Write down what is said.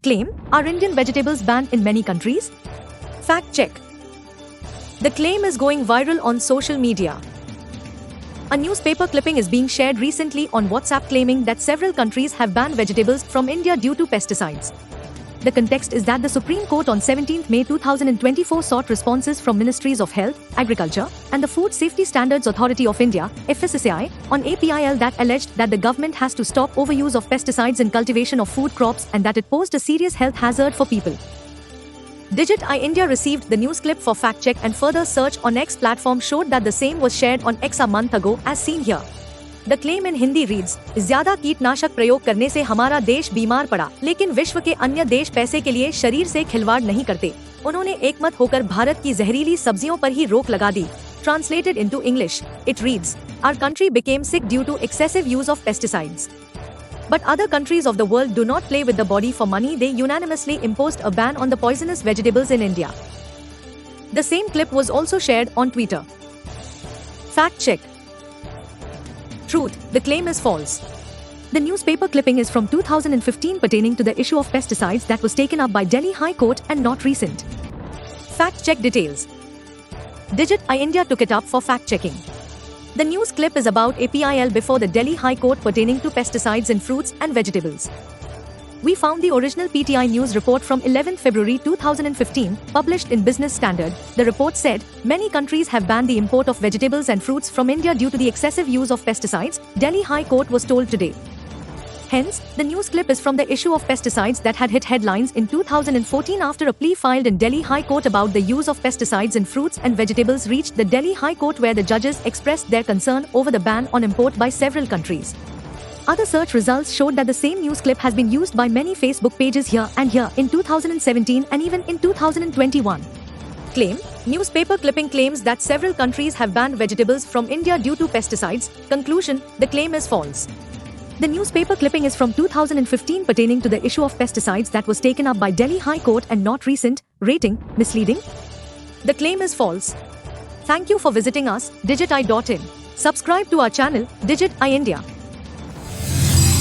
Claim, are Indian vegetables banned in many countries? Fact check. The claim is going viral on social media. A newspaper clipping is being shared recently on WhatsApp claiming that several countries have banned vegetables from India due to pesticides. The context is that the Supreme Court on 17 May 2024 sought responses from Ministries of Health, Agriculture, and the Food Safety Standards Authority of India, FSSAI, on APIL that alleged that the government has to stop overuse of pesticides in cultivation of food crops and that it posed a serious health hazard for people. Digit I India received the news clip for fact check and further search on X platform showed that the same was shared on X a month ago as seen here. The claim in Hindi reads, ज्यादा कीटनाशक प्रयोग करने से हमारा देश बीमार पड़ा, लेकिन विश्व के अन्य देश पैसे के लिए शरीर से खिलवाड़ नहीं करते। उन्होंने एकमत होकर भारत की जहरीली सब्जियों पर ही रोक लगा दी। Translated into English, it reads, our country became sick due to excessive use of pesticides. But other countries of the world do not play with the body for money. They unanimously imposed a ban on the poisonous vegetables in India. The same clip was also shared on Twitter. Fact check. Truth, the claim is false. The newspaper clipping is from 2015 pertaining to the issue of pesticides that was taken up by Delhi High Court and not recent. Fact check details. Digit I India took it up for fact checking. The news clip is about APIL before the Delhi High Court pertaining to pesticides in fruits and vegetables. We found the original PTI news report from 11 February 2015, published in Business Standard. The report said, many countries have banned the import of vegetables and fruits from India due to the excessive use of pesticides, Delhi High Court was told today. Hence, the news clip is from the issue of pesticides that had hit headlines in 2014 after a plea filed in Delhi High Court about the use of pesticides in fruits and vegetables reached the Delhi High Court where the judges expressed their concern over the ban on import by several countries. Other search results showed that the same news clip has been used by many Facebook pages here and here in 2017 and even in 2021. Claim, newspaper clipping claims that several countries have banned vegetables from India due to pesticides. Conclusion, the claim is false. The newspaper clipping is from 2015 pertaining to the issue of pesticides that was taken up by Delhi High Court and not recent. Rating, misleading? The claim is false. Thank you for visiting us, digiti.in. Subscribe to our channel, Digit I India.